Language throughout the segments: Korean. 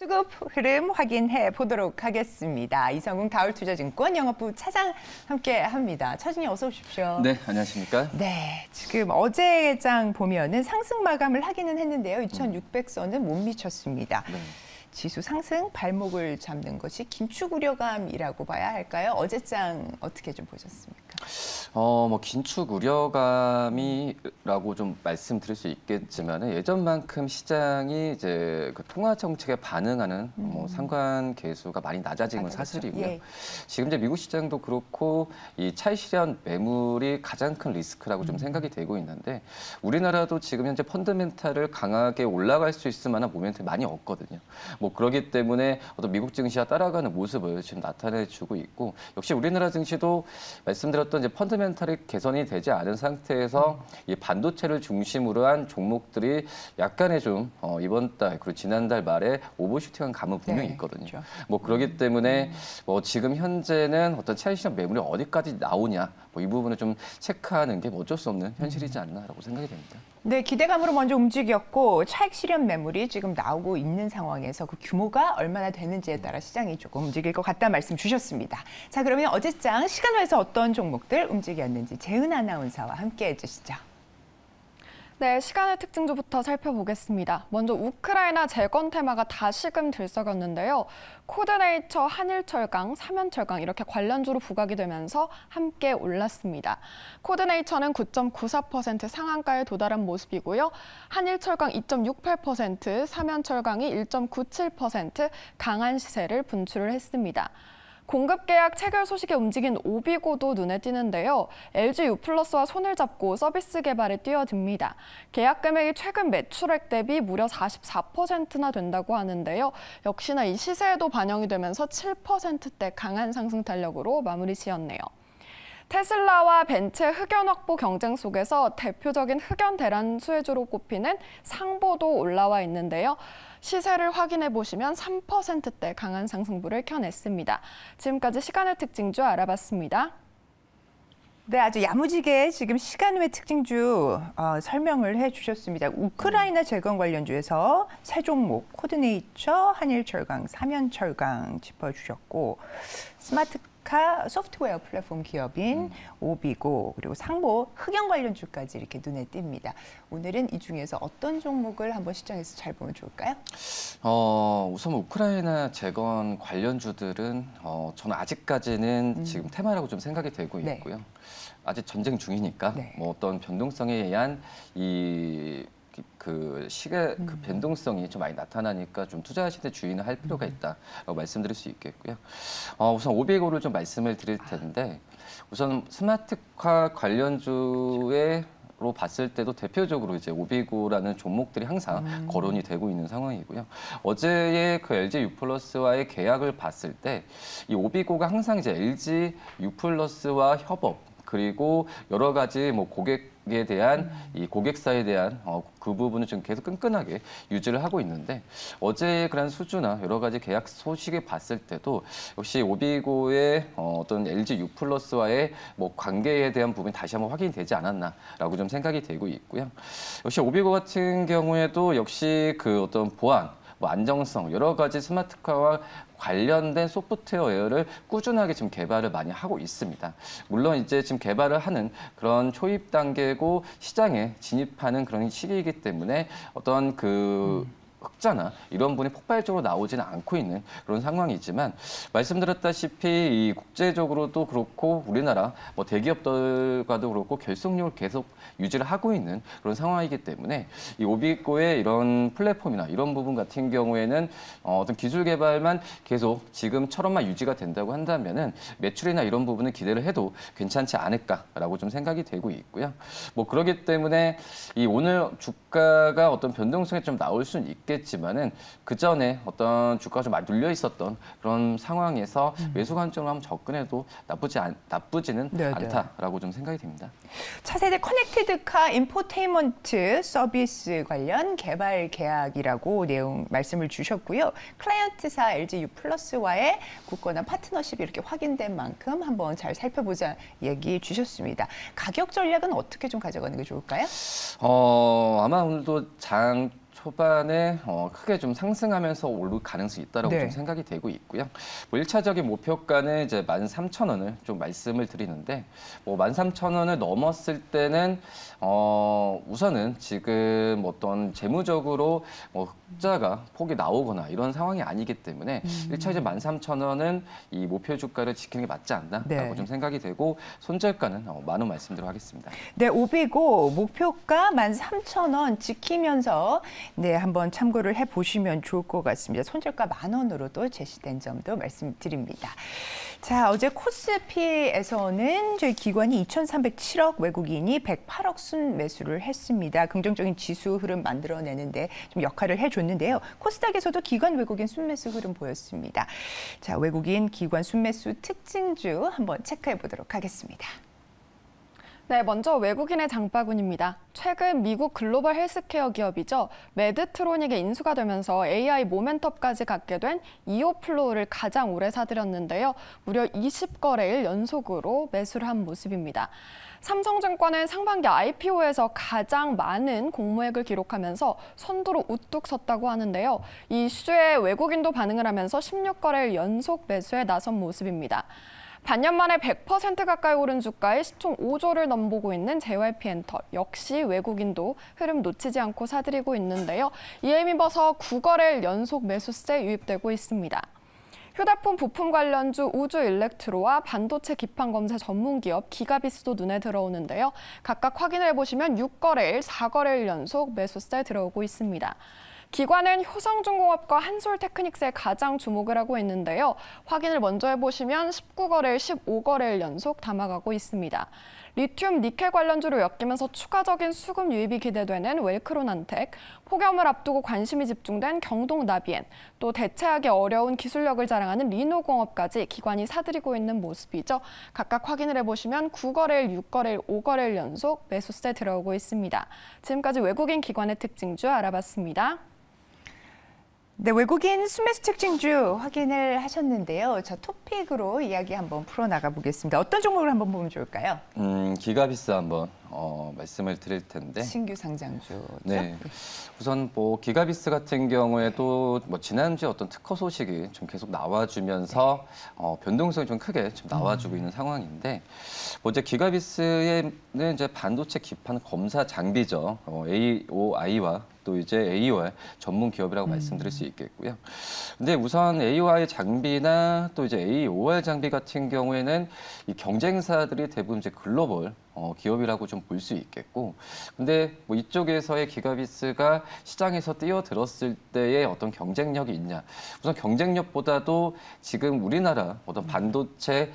수급 흐름 확인해 보도록 하겠습니다. 이성웅 다울투자증권 영업부 차장 함께합니다. 차장님 어서 오십시오. 네, 안녕하십니까? 네, 지금 어제 장 보면은 상승 마감을 하기는 했는데요. 2,600선은 못 미쳤습니다. 네. 지수 상승 발목을 잡는 것이 긴축 우려감이라고 봐야 할까요? 어제장 어떻게 좀 보셨습니까? 긴축 우려감이라고 좀 말씀드릴 수 있겠지만 예전만큼 시장이 이제 그 통화 정책에 반응하는 상관 계수가 많이 낮아진 건 사실이고요. 예. 지금 이제 미국 시장도 그렇고 이 차익 실현 매물이 가장 큰 리스크라고 좀 생각이 되고 있는데 우리나라도 지금 현재 펀더멘탈을 강하게 올라갈 수 있을 만한 모멘텀이 많이 없거든요. 그러기 때문에 어떤 미국 증시와 따라가는 모습을 지금 나타내주고 있고 역시 우리나라 증시도 말씀드렸던 이제 펀더멘탈이 개선이 되지 않은 상태에서 이 반도체를 중심으로 한 종목들이 약간의 좀 이번 달 그리고 지난달 말에 오버슈팅한 감은 분명히 있거든요. 그렇죠. 그러기 때문에 지금 현재는 어떤 차익 실현 매물이 어디까지 나오냐 이 부분을 좀 체크하는 게 어쩔 수 없는 현실이지 않나라고 생각이 됩니다. 네, 기대감으로 먼저 움직였고 차익 실현 매물이 지금 나오고 있는 상황에서 그 규모가 얼마나 되는지에 따라 시장이 조금 움직일 것 같다는 말씀 주셨습니다. 자, 그러면 어제장 시간외에서 어떤 종목들 움직였는지 재은 아나운서와 함께 해주시죠. 네, 시간의 특징주부터 살펴보겠습니다. 먼저 우크라이나 재건 테마가 다시금 들썩였는데요. 코드네이처, 한일철강, 삼연철강 이렇게 관련주로 부각이 되면서 함께 올랐습니다. 코드네이처는 9.94% 상한가에 도달한 모습이고요. 한일철강 2.68%, 삼연철강이 1.97% 강한 시세를 분출을 했습니다. 공급 계약 체결 소식에 움직인 오비고도 눈에 띄는데요. LG U+와 손을 잡고 서비스 개발에 뛰어듭니다. 계약 금액이 최근 매출액 대비 무려 44%나 된다고 하는데요. 역시나 이 시세에도 반영이 되면서 7%대 강한 상승 탄력으로 마무리 지었네요. 테슬라와 벤츠의 흑연 확보 경쟁 속에서 대표적인 흑연 대란 수혜주로 꼽히는 상보도 올라와 있는데요. 시세를 확인해 보시면 3%대 강한 상승부를 켜냈습니다. 지금까지 시간의 특징주 알아봤습니다. 네, 아주 야무지게 지금 시간외 특징주 설명을 해주셨습니다. 우크라이나 재건 관련주에서 세 종목, 코드네이처, 한일철강, 삼연철강 짚어주셨고 스마트카 소프트웨어 플랫폼 기업인 오비고 그리고 상보 흑연 관련주까지 이렇게 눈에 띕니다. 오늘은 이 중에서 어떤 종목을 한번 시장에서 잘 보면 좋을까요? 우선 우크라이나 재건 관련주들은 저는 아직까지는 지금 테마라고 좀 생각이 되고 있고요. 네. 아직 전쟁 중이니까 네. 어떤 변동성에 의한 그 변동성이 좀 많이 나타나니까 좀 투자하실 때 주의는 할 필요가 있다라고 말씀드릴 수 있겠고요. 우선 오비고를 좀 말씀을 드릴 텐데 우선 스마트카 관련주에 로 봤을 때도 대표적으로 이제 오비고라는 종목들이 항상 거론이 되고 있는 상황이고요. 어제의 그 LG U+와의 계약을 봤을 때 이 오비고가 항상 이제 LG U+와 협업 그리고 여러 가지 고객에 대한 이 고객사에 대한 그 부분을 좀 계속 끈끈하게 유지를 하고 있는데 어제의 그런 수주나 여러 가지 계약 소식을 봤을 때도 역시 오비고의 어떤 LG U+와의 관계에 대한 부분이 다시 한번 확인이 되지 않았나라고 좀 생각이 되고 있고요. 역시 오비고 같은 경우에도 역시 그 어떤 보안, 안정성, 여러 가지 스마트카와 관련된 소프트웨어를 꾸준하게 지금 개발을 많이 하고 있습니다. 물론 이제 지금 개발을 하는 그런 초입 단계고 시장에 진입하는 그런 시기이기 때문에 어떤 흑자나 이런 분이 폭발적으로 나오지는 않고 있는 그런 상황이지만 말씀드렸다시피 이 국제적으로도 그렇고 우리나라 대기업들과도 그렇고 결속력을 계속 유지를 하고 있는 그런 상황이기 때문에 이 오비고의 이런 플랫폼이나 이런 부분 같은 경우에는 어떤 기술 개발만 계속 지금처럼만 유지가 된다고 한다면은 매출이나 이런 부분은 기대를 해도 괜찮지 않을까라고 좀 생각이 되고 있고요. 그렇기 때문에 이 오늘 주가가 어떤 변동성이 좀 나올 수는 있겠지만은 그 전에 어떤 주가가 좀 많이 눌려 있었던 그런 상황에서 매수 관점으로 한번 접근해도 나쁘지는 않다라고 좀 생각이 됩니다. 차세대 커넥티드카 인포테인먼트 서비스 관련 개발 계약이라고 내용 말씀을 주셨고요. 클라이언트사 LG U+와의 굳건한 파트너십이 이렇게 확인된 만큼 한번 잘 살펴보자 얘기 주셨습니다. 가격 전략은 어떻게 좀 가져가는 게 좋을까요? 아마 오늘도 장 초반에 크게 좀 상승하면서 오를 가능성이 있다라고 네. 좀 생각이 되고 있고요. 뭐 1차적인 목표가는 이제 13,000원을 좀 말씀을 드리는데 뭐 13,000원을 넘었을 때는 우선은 지금 어떤 재무적으로 뭐 흑자가 폭이 나오거나 이런 상황이 아니기 때문에 1차적인 13,000원은 이 목표 주가를 지키는 게 맞지 않나라고 네. 좀 생각이 되고 손절가는 만원 말씀드리도록 하겠습니다. 네, 오비고 목표가 13,000원 지키면서 네, 한번 참고를 해보시면 좋을 것 같습니다. 손절가 10,000원으로도 제시된 점도 말씀드립니다. 자, 어제 코스피에서는 저희 기관이 2,307억, 외국인이 108억 순 매수를 했습니다. 긍정적인 지수 흐름 만들어내는데 좀 역할을 해줬는데요. 코스닥에서도 기관 외국인 순매수 흐름 보였습니다. 자, 외국인 기관 순매수 특징주 한번 체크해 보도록 하겠습니다. 네, 먼저 외국인의 장바구니입니다. 최근 미국 글로벌 헬스케어 기업이죠. 메드트로닉에 인수가 되면서 AI 모멘텀까지 갖게 된 이오플로우를 가장 오래 사들였는데요. 무려 20거래일 연속으로 매수를 한 모습입니다. 삼성증권은 상반기 IPO에서 가장 많은 공모액을 기록하면서 선두로 우뚝 섰다고 하는데요. 이 이슈에 외국인도 반응을 하면서 16거래일 연속 매수에 나선 모습입니다. 반년 만에 100% 가까이 오른 주가에 시총 5조를 넘보고 있는 JYP엔터 역시 외국인도 흐름 놓치지 않고 사들이고 있는데요. 이에 힘입어서 9거래일 연속 매수세 유입되고 있습니다. 휴대폰 부품 관련주 우주일렉트로와 반도체 기판 검사 전문 기업 기가비스도 눈에 들어오는데요. 각각 확인을 해보시면 6거래일, 4거래일 연속 매수세 들어오고 있습니다. 기관은 효성중공업과 한솔테크닉스에 가장 주목을 하고 있는데요. 확인을 먼저 해보시면 19거래일, 15거래일 연속 담아가고 있습니다. 리튬, 니켈 관련주로 엮이면서 추가적인 수급 유입이 기대되는 웰크론한텍, 폭염을 앞두고 관심이 집중된 경동나비엔, 또 대체하기 어려운 기술력을 자랑하는 리노공업까지 기관이 사들이고 있는 모습이죠. 각각 확인을 해보시면 9거래일, 6거래일, 5거래일 연속 매수세 들어오고 있습니다. 지금까지 외국인 기관의 특징주 알아봤습니다. 네, 외국인 순매수 특징주 확인을 하셨는데요. 저 토픽으로 이야기 한번 풀어나가 보겠습니다. 어떤 종목을 한번 보면 좋을까요? 기가비스 한번 말씀을 드릴 텐데. 신규 상장주죠. 네. 우선 뭐 기가비스 같은 경우에도 뭐 지난주에 어떤 특허 소식이 좀 계속 나와주면서 변동성이 좀 크게 좀 나와주고 있는 상황인데, 뭐 이제 기가비스에는 이제 반도체 기판 검사 장비죠. AOI와 또 이제 AOI 전문 기업이라고 말씀드릴 수 있겠고요. 근데 우선 AOI 장비나 또 이제 AOR 장비 같은 경우에는 이 경쟁사들이 대부분 이제 글로벌 기업이라고 좀 볼 수 있겠고, 근데 뭐 이쪽에서의 기가비스가 시장에서 뛰어들었을 때의 어떤 경쟁력이 있냐? 우선 경쟁력보다도 지금 우리나라 어떤 반도체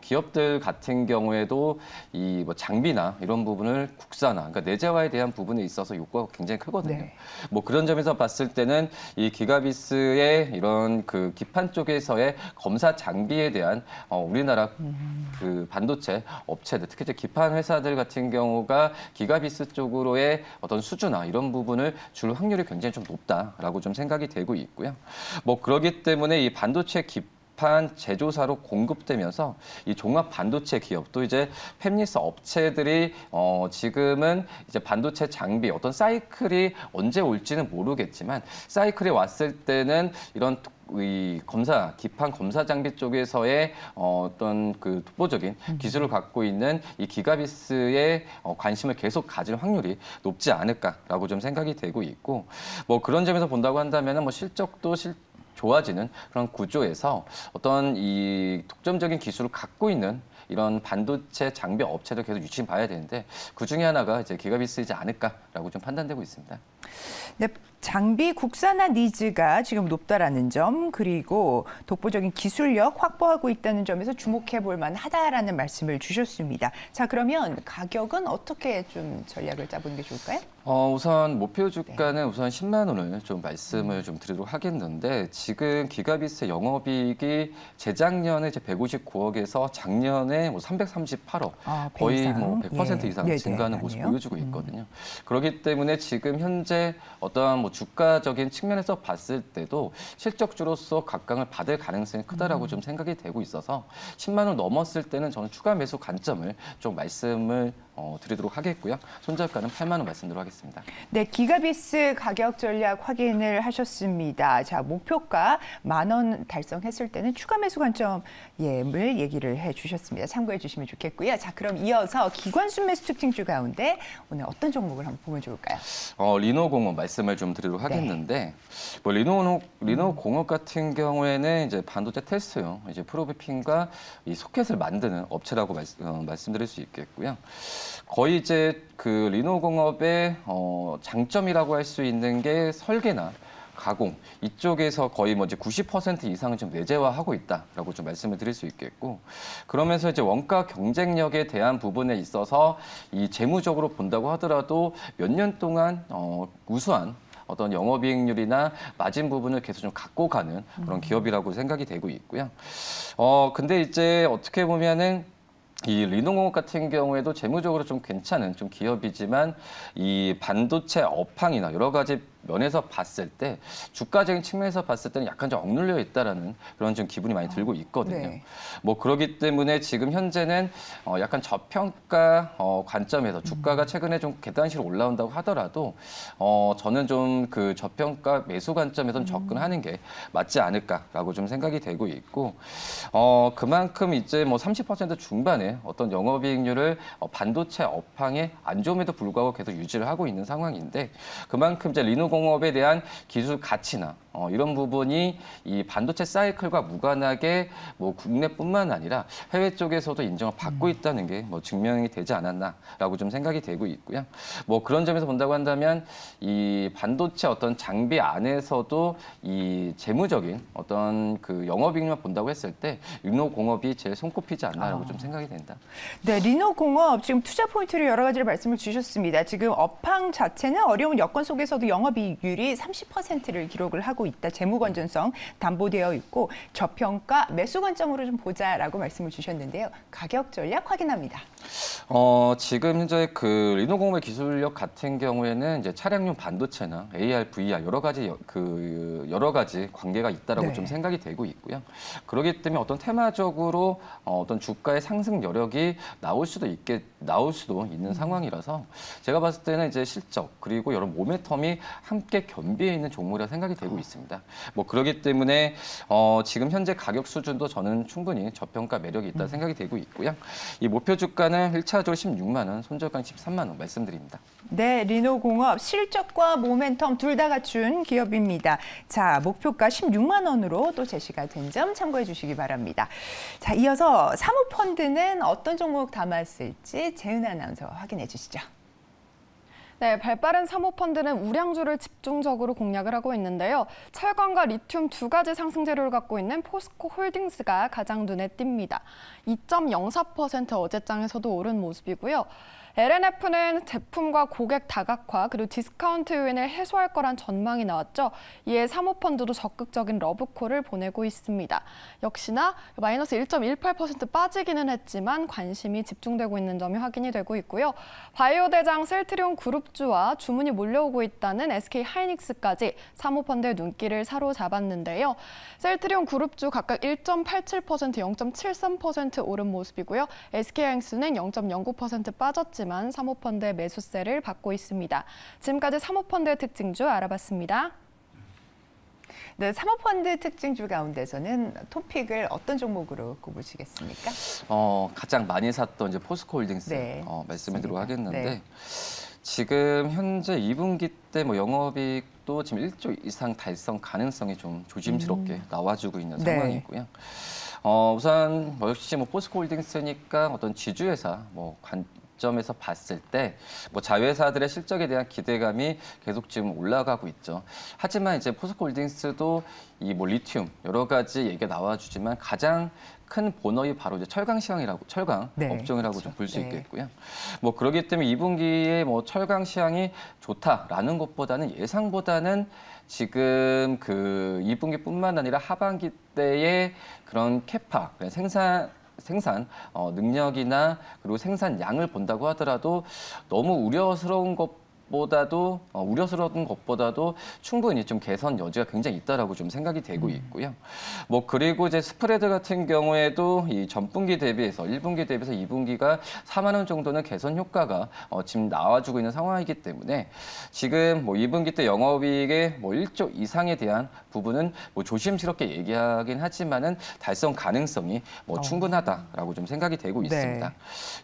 기업들 같은 경우에도 이 뭐 장비나 이런 부분을 국산화, 그러니까 내재화에 대한 부분에 있어서 요구가 굉장히 크거든요. 네. 뭐 그런 점에서 봤을 때는 이 기가비스의 이런 그 기판 쪽에서의 검사 장비에 대한 우리나라 그 반도체 업체들, 특히 이제 기판 회사들 같은 경우가 기가비스 쪽으로의 어떤 수주나 이런 부분을 줄 확률이 굉장히 좀 높다라고 좀 생각이 되고 있고요. 뭐 그러기 때문에 이 반도체 기판 제조사로 공급되면서 이 종합 반도체 기업 또 이제 팹리스 업체들이 지금은 이제 반도체 장비 어떤 사이클이 언제 올지는 모르겠지만 사이클이 왔을 때는 이런 이 검사, 기판 검사 장비 쪽에서의 어떤 그 독보적인 기술을 갖고 있는 이 기가비스에 관심을 계속 가질 확률이 높지 않을까라고 좀 생각이 되고 있고, 뭐 그런 점에서 본다고 한다면은 뭐 실적도 좋아지는 그런 구조에서 어떤 이 독점적인 기술을 갖고 있는 이런 반도체 장비 업체도 계속 유심히 봐야 되는데 그 중에 하나가 이제 기가비스이지 않을까라고 좀 판단되고 있습니다. 네, 장비 국산화 니즈가 지금 높다라는 점, 그리고 독보적인 기술력 확보하고 있다는 점에서 주목해 볼 만하다라는 말씀을 주셨습니다. 자, 그러면 가격은 어떻게 좀 전략을 짜보는 게 좋을까요? 우선 목표 주가는 우선 10만 원을 좀 말씀을 좀 드리도록 하겠는데, 지금 기가비스 영업이익이 재작년에 이제 159억에서 작년에 뭐 338억, 거의 뭐 100% 이상 네네, 증가하는 모습 아니에요? 보여주고 있거든요. 그렇기 때문에 지금 현재 어떠한 뭐 주가적인 측면에서 봤을 때도 실적주로서 각광을 받을 가능성이 크다라고 좀 생각이 되고 있어서 10만 원 넘었을 때는 저는 추가 매수 관점을 좀 말씀을 드리도록 하겠고요. 손절가는 8만 원 말씀드리도록 하겠습니다. 네, 기가비스 가격 전략 확인을 하셨습니다. 자, 목표가 10,000원 달성했을 때는 추가 매수 관점을 얘기를 해주셨습니다. 참고해 주시면 좋겠고요. 자, 그럼 이어서 기관 순매수 특징주 가운데 오늘 어떤 종목을 한번 보면 좋을까요? 리노공업 말씀을 좀 드리도록 하겠는데, 뭐 리노공업 같은 경우에는 이제 반도체 테스트용 이제 프로비핀과 이 소켓을 만드는 업체라고 말씀드릴 수 있겠고요. 거의 이제 그 리노공업의 장점이라고 할 수 있는 게 설계나 가공 이쪽에서 거의 뭐 이제 90% 이상을 좀 내재화하고 있다라고 좀 말씀을 드릴 수 있겠고, 그러면서 이제 원가 경쟁력에 대한 부분에 있어서 이 재무적으로 본다고 하더라도 몇 년 동안 우수한 어떤 영업이익률이나 마진 부분을 계속 좀 갖고 가는 그런 기업이라고 생각이 되고 있고요. 근데 이제 어떻게 보면은 이 리노공업 같은 경우에도 재무적으로 좀 괜찮은 좀 기업이지만 이 반도체 업황이나 여러 가지 면에서 봤을 때 주가적인 측면에서 봤을 때는 약간 좀 억눌려 있다라는 그런 좀 기분이 많이 들고 있거든요. 네. 뭐 그렇기 때문에 지금 현재는 약간 저평가 관점에서 주가가 최근에 좀 계단식으로 올라온다고 하더라도 저는 좀 그 저평가 매수 관점에서 접근하는 게 맞지 않을까라고 좀 생각이 되고 있고, 그만큼 이제 뭐 30% 중반에 어떤 영업이익률을 반도체 업황에 안 좋음에도 불구하고 계속 유지를 하고 있는 상황인데, 그만큼 이제 리노공업에 대한 기술 가치나 이런 부분이 이 반도체 사이클과 무관하게 뭐 국내뿐만 아니라 해외 쪽에서도 인정을 받고 있다는 게 뭐 증명이 되지 않았나라고 좀 생각이 되고 있고요. 뭐 그런 점에서 본다고 한다면 이 반도체 어떤 장비 안에서도 이 재무적인 어떤 그 영업이익률만 본다고 했을 때 리노공업이 제일 손꼽히지 않나라고 좀 생각이 된다. 네, 리노공업 지금 투자 포인트를 여러 가지를 말씀을 주셨습니다. 지금 업황 자체는 어려운 여건 속에서도 영업이익률이 30%를 기록을 하고 있다. 재무 건전성 담보되어 있고 저평가 매수 관점으로 좀 보자라고 말씀을 주셨는데요. 가격 전략 확인합니다. 지금 현재 그 리노공업의 기술력 같은 경우에는 이제 차량용 반도체나 AR, VR 여러 가지 관계가 있다라고 네. 좀 생각이 되고 있고요. 그렇기 때문에 어떤 테마적으로 어떤 주가의 상승 여력이 나올 수도 있는 상황이라서 제가 봤을 때는 이제 실적 그리고 여러 모멘텀이 함께 겸비해 있는 종목이라 생각이 되고 있습니다. 뭐 그렇기 때문에 지금 현재 가격 수준도 저는 충분히 저평가 매력이 있다 생각이 되고 있고요. 이 목표 주가는 1차적으로 16만 원, 손절가는 13만 원 말씀드립니다. 네, 리노공업 실적과 모멘텀 둘 다 갖춘 기업입니다. 자, 목표가 16만 원으로 또 제시가 된 점 참고해 주시기 바랍니다. 자, 이어서 사모펀드는 어떤 종목 담았을지 재은아 아나운서 확인해 주시죠. 네, 발빠른 사모펀드는 우량주를 집중적으로 공략을 하고 있는데요. 철강과 리튬 두 가지 상승 재료를 갖고 있는 포스코 홀딩스가 가장 눈에 띕니다. 2.04% 어제장에서도 오른 모습이고요. LNF는 제품과 고객 다각화 그리고 디스카운트 요인을 해소할 거란 전망이 나왔죠. 이에 사모펀드도 적극적인 러브콜을 보내고 있습니다. 역시나 마이너스 1.18% 빠지기는 했지만 관심이 집중되고 있는 점이 확인이 되고 있고요. 바이오 대장 셀트리온 그룹주와 주문이 몰려오고 있다는 SK 하이닉스까지 사모펀드의 눈길을 사로잡았는데요. 셀트리온 그룹주 각각 1.87%, 0.73% 오른 모습이고요. SK 하이닉스는 0.09% 빠졌지만 사모펀드의 매수세를 받고 있습니다. 지금까지 사모펀드의 특징주 알아봤습니다. 네, 사모펀드 특징주 가운데서는 토픽을 어떤 종목으로 꼽으시겠습니까? 가장 많이 샀던 이제 포스코홀딩스 네, 말씀을 드리도록 하겠는데, 네. 지금 현재 2분기 때 뭐 영업이익도 지금 1조 이상 달성 가능성이 좀 조심스럽게 나와주고 있는 네. 상황이고요. 우선 역시 뭐 포스코홀딩스니까 어떤 지주회사 관점에서 봤을 때 뭐 자회사들의 실적에 대한 기대감이 계속 지금 올라가고 있죠. 하지만 이제 포스코홀딩스도 이 뭐 리튬 여러 가지 얘기가 나와주지만 가장 큰 본업이 바로 이제 철강 네, 업종이라고 그렇죠. 좀 볼 수 네. 있겠고요. 뭐 그렇기 때문에 2분기에 뭐 철강 시황이 좋다라는 것보다는 예상보다는 지금 그 2분기뿐만 아니라 하반기 때의 그런 캐파 생산 능력이나 그리고 생산량을 본다고 하더라도 너무 우려스러운 것 것보다도 우려스러운 것보다도 충분히 좀 개선 여지가 굉장히 있다라고 좀 생각이 되고 있고요. 뭐 그리고 이제 스프레드 같은 경우에도 이 전분기 대비해서 1분기 대비해서 2분기가 4만 원 정도는 개선 효과가 지금 나와주고 있는 상황이기 때문에 지금 뭐 2분기 때 영업이익의 뭐 1조 이상에 대한 부분은 뭐 조심스럽게 얘기하긴 하지만은 달성 가능성이 뭐 충분하다라고 좀 생각이 되고 있습니다.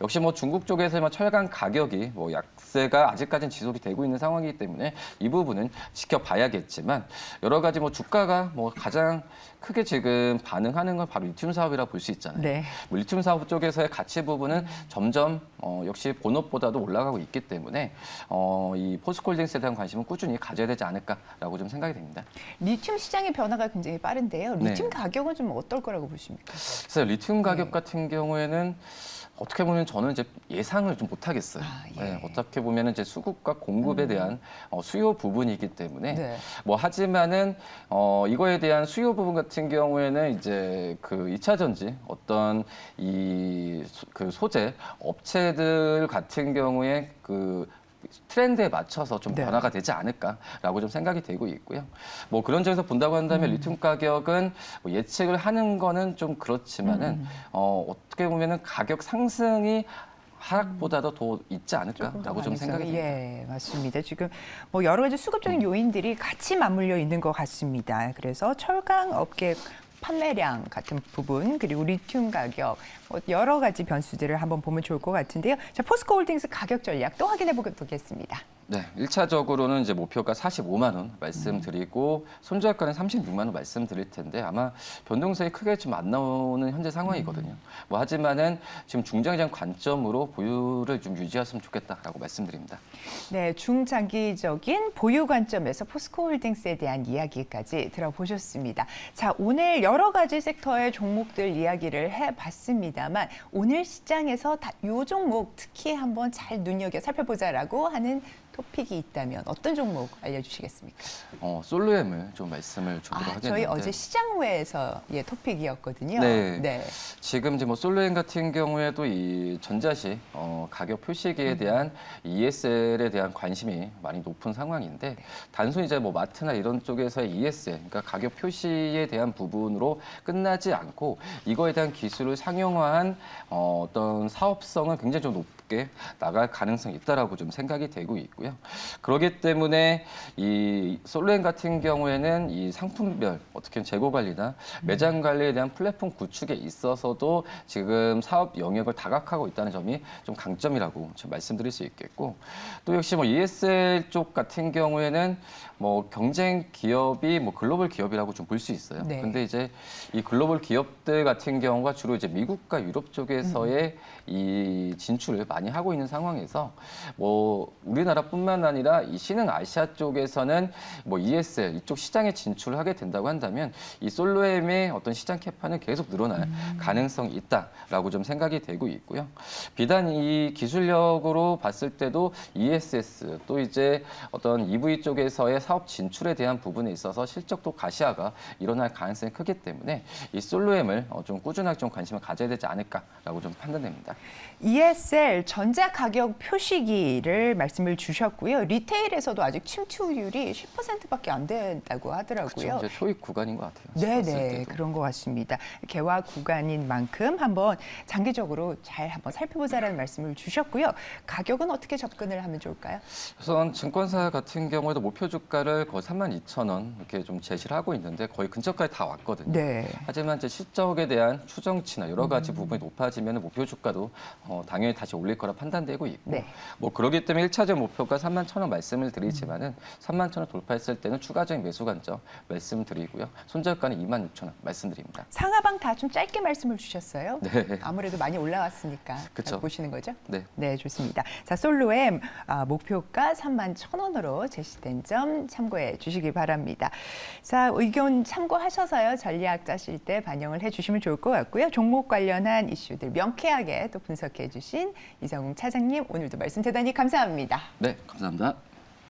역시 뭐 중국 쪽에서 뭐 철강 가격이 뭐 약세가 아직까지는 지속이 되고 있는 상황이기 때문에 이 부분은 지켜봐야겠지만 여러 가지 뭐 주가가 뭐 가장 크게 지금 반응하는 건 바로 리튬 사업이라 볼 수 있잖아요. 네. 뭐 리튬 사업 쪽에서의 가치 부분은 점점 역시 본업보다도 올라가고 있기 때문에 이 포스코홀딩스에 대한 관심은 꾸준히 가져야 되지 않을까라고 좀 생각이 됩니다. 리튬 시장의 변화가 굉장히 빠른데요. 리튬 네. 가격은 좀 어떨 거라고 보십니까? 그래서 리튬 가격 같은 경우에는 어떻게 보면 저는 이제 예상을 좀 못하겠어요. 예. 네, 어떻게 보면 이제 수급과 공급에 대한 수요 부분이기 때문에 네. 뭐 하지만은 이거에 대한 수요 부분 같은 경우에는 이제 그 2차 전지 어떤 그 소재 업체들 같은 경우에 그 트렌드에 맞춰서 좀 네. 변화가 되지 않을까라고 좀 생각이 되고 있고요. 뭐 그런 점에서 본다고 한다면 리튬 가격은 뭐 예측을 하는 거는 좀 그렇지만은 어떻게 보면은 가격 상승이 하락보다도 더 있지 않을까라고 좀 생각이 듭니다. 예, 맞습니다. 지금 뭐 여러 가지 수급적인 요인들이 같이 맞물려 있는 것 같습니다. 그래서 철강 업계 판매량 같은 부분 그리고 리튬 가격 뭐 여러 가지 변수들을 한번 보면 좋을 것 같은데요. 자, 포스코홀딩스 가격 전략 또 확인해 보겠습니다. 네, 1차적으로는 이제 목표가 45만 원 말씀드리고 손절가는 36만 원 말씀드릴 텐데 아마 변동성이 크게 좀 안 나오는 현재 상황이거든요. 뭐 하지만은 지금 중장기적 관점으로 보유를 좀 유지했으면 좋겠다라고 말씀드립니다. 네, 중장기적인 보유 관점에서 포스코홀딩스에 대한 이야기까지 들어보셨습니다. 자, 오늘 여러 가지 섹터의 종목들 이야기를 해봤습니다만 오늘 시장에서 이 종목 특히 한번 잘 눈여겨 살펴보자라고 하는 토픽이 있다면 어떤 종목 알려주시겠습니까? 솔루엠을 좀 말씀을 준비를 하겠는데 저희 어제 시장회에서의 토픽이었거든요. 네. 지금 이제 뭐 솔루엠 같은 경우에도 이 전자식 가격 표시기에 대한 ESL에 대한 관심이 많이 높은 상황인데 단순히 이제 뭐 마트나 이런 쪽에서의 ESL, 그러니까 가격 표시에 대한 부분으로 끝나지 않고 이거에 대한 기술을 상용화한 어떤 사업성은 굉장히 좀 높게 나갈 가능성이 있다라고 좀 생각이 되고 있고요. 그렇기 때문에 이 솔루엠 같은 경우에는 이 상품별 어떻게 재고 관리나 매장 관리에 대한 플랫폼 구축에 있어서도 지금 사업 영역을 다각화하고 있다는 점이 좀 강점이라고 좀 말씀드릴 수 있겠고 또 역시 뭐 ESL 쪽 같은 경우에는 뭐 경쟁 기업이 뭐 글로벌 기업이라고 좀 볼 수 있어요. 네. 근데 이제 이 글로벌 기업들 같은 경우가 주로 이제 미국과 유럽 쪽에서의 이 진출을 많이 하고 있는 상황에서 뭐 우리나라뿐만 아니라 이 신흥 아시아 쪽에서는 뭐 ESL 이쪽 시장에 진출을 하게 된다고 한다면 이 솔루엠의 어떤 시장 캐파는 계속 늘어날 가능성이 있다라고 좀 생각이 되고 있고요. 비단 이 기술력으로 봤을 때도 ESS 또 이제 어떤 EV 쪽에서의 사업 진출에 대한 부분에 있어서 실적도 가시화가 일어날 가능성이 크기 때문에 이 솔루엠을 좀 꾸준하게 좀 관심을 가져야 되지 않을까라고 좀 판단됩니다. ESL 전자 가격 표시기를 말씀을 주셨고요. 리테일에서도 아직 침투율이 10%밖에 안 된다고 하더라고요. 그렇죠. 이제 초입 구간인 것 같아요. 네네, 그런 것 같습니다. 개화 구간인 만큼 한번 장기적으로 잘 한번 살펴보자라는 말씀을 주셨고요. 가격은 어떻게 접근을 하면 좋을까요? 우선 증권사 같은 경우에도 목표 주가를 거의 32,000원 이렇게 좀 제시를 하고 있는데 거의 근처까지 다 왔거든요. 네. 하지만 이제 실적에 대한 추정치나 여러 가지 부분이 높아지면 목표 주가도 당연히 다시 올릴 거라 판단되고 있고 네. 뭐 그렇기 때문에 1차적 목표가 31,000원 말씀을 드리지만은 31,000원 돌파했을 때는 추가적인 매수 관점 말씀드리고요. 손절가는 26,000원 말씀드립니다. 상하방 다 좀 짧게 말씀을 주셨어요. 네. 아무래도 많이 올라왔으니까 그쵸. 보시는 거죠? 네. 네, 좋습니다. 자, 솔루엠 목표가 31,000원으로 제시된 점 참고해 주시기 바랍니다. 자, 의견 참고하셔서요. 전략 짜실 때 반영을 해주시면 좋을 것 같고요. 종목 관련한 이슈들 명쾌하게 또 분석해 주신 이성웅 차장님 오늘도 말씀 대단히 감사합니다. 네, 감사합니다.